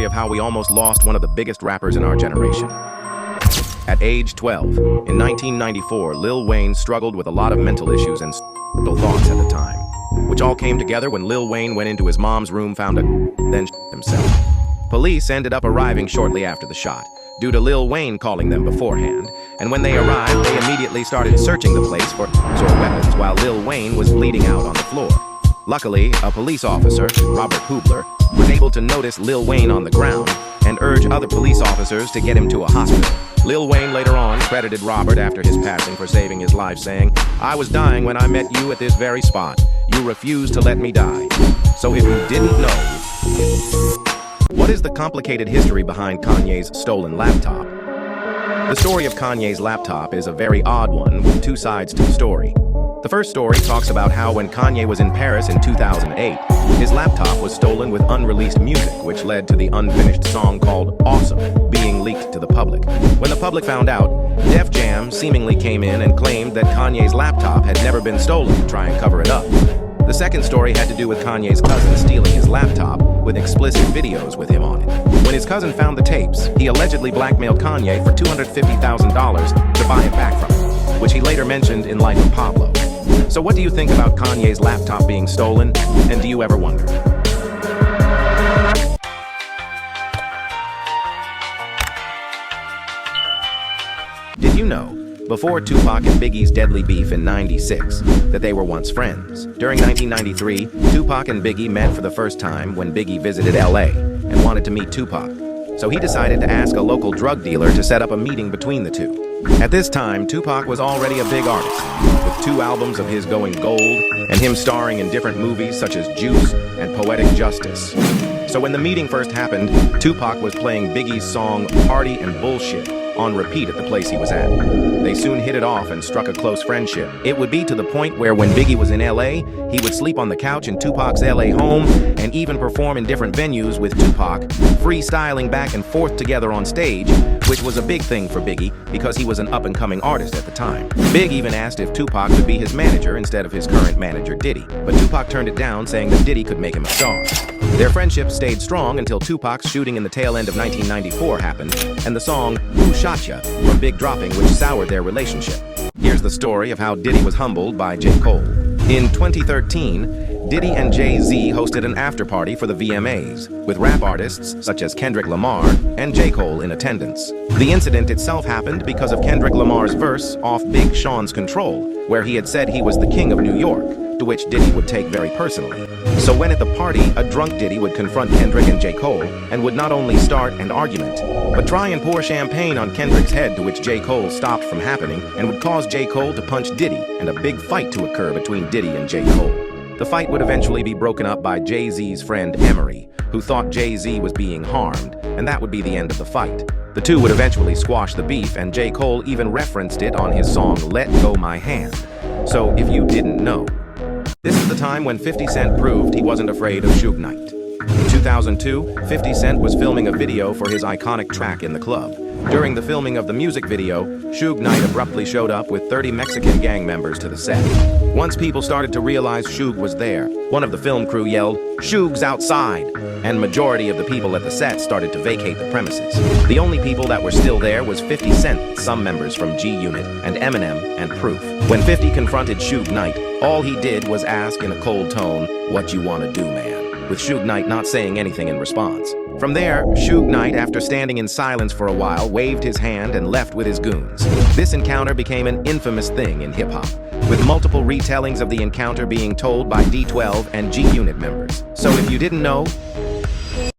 story of how we almost lost one of the biggest rappers in our generation. At age 12, in 1994, Lil Wayne struggled with a lot of mental issues and thoughts at the time, which all came together when Lil Wayne went into his mom's room, found then himself. Police ended up arriving shortly after the shot, due to Lil Wayne calling them beforehand, and when they arrived, they immediately started searching the place for weapons while Lil Wayne was bleeding out on the floor. Luckily, a police officer, Robert Hubler, was able to notice Lil Wayne on the ground and urge other police officers to get him to a hospital. Lil Wayne later on credited Robert after his passing for saving his life, saying, "I was dying when I met you at this very spot. You refused to let me die." So if you didn't know, what is the complicated history behind Kanye's stolen laptop? The story of Kanye's laptop is a very odd one with two sides to the story. The first story talks about how when Kanye was in Paris in 2008, his laptop was stolen with unreleased music, which led to the unfinished song called Awesome being leaked to the public. When the public found out, Def Jam seemingly came in and claimed that Kanye's laptop had never been stolen to try and cover it up. The second story had to do with Kanye's cousin stealing his laptop with explicit videos with him on it. When his cousin found the tapes, he allegedly blackmailed Kanye for $250,000 to buy it back from him, which he later mentioned in Life of Pablo. So what do you think about Kanye's laptop being stolen, and do you ever wonder? Did you know, before Tupac and Biggie's deadly beef in '96, that they were once friends? During 1993, Tupac and Biggie met for the first time when Biggie visited LA and wanted to meet Tupac. So he decided to ask a local drug dealer to set up a meeting between the two. At this time, Tupac was already a big artist, with 2 albums of his going gold and him starring in different movies such as Juice and Poetic Justice. So when the meeting first happened, Tupac was playing Biggie's song Party and Bullshit on repeat at the place he was at. They soon hit it off and struck a close friendship. It would be to the point where when Biggie was in LA, he would sleep on the couch in Tupac's LA home and even perform in different venues with Tupac, freestyling back and forth together on stage, which was a big thing for Biggie because he was an up-and-coming artist at the time. Big even asked if Tupac could be his manager instead of his current manager Diddy, but Tupac turned it down, saying that Diddy could make him a star. Their friendship stayed strong until Tupac's shooting in the tail end of 1994 happened, and the song Who Shot Ya from Big dropping, which soured their relationship. Here's the story of how Diddy was humbled by J. Cole. In 2013, Diddy and Jay-Z hosted an after-party for the VMAs, with rap artists such as Kendrick Lamar and J. Cole in attendance. The incident itself happened because of Kendrick Lamar's verse off Big Sean's Control, where he had said he was the king of New York, to which Diddy would take very personally. So when at the party, a drunk Diddy would confront Kendrick and J. Cole, and would not only start an argument, but try and pour champagne on Kendrick's head, to which J. Cole stopped from happening, and would cause J. Cole to punch Diddy, and a big fight to occur between Diddy and J. Cole. The fight would eventually be broken up by Jay-Z's friend Emery, who thought Jay-Z was being harmed, and that would be the end of the fight. The two would eventually squash the beef, and J. Cole even referenced it on his song Let Go My Hand. So if you didn't know, this is the time when 50 Cent proved he wasn't afraid of Suge Knight. In 2002, 50 Cent was filming a video for his iconic track In the Club. During the filming of the music video, Suge Knight abruptly showed up with 30 Mexican gang members to the set. Once people started to realize Suge was there, one of the film crew yelled, "Suge's outside!" and majority of the people at the set started to vacate the premises. The only people that were still there was 50 Cent, some members from G-Unit, and Eminem, and Proof. When 50 confronted Suge Knight, all he did was ask in a cold tone, "What you wanna do, man?" with Suge Knight not saying anything in response. From there, Suge Knight, after standing in silence for a while, waved his hand and left with his goons. This encounter became an infamous thing in hip-hop, with multiple retellings of the encounter being told by D12 and G-Unit members. So if you didn't know,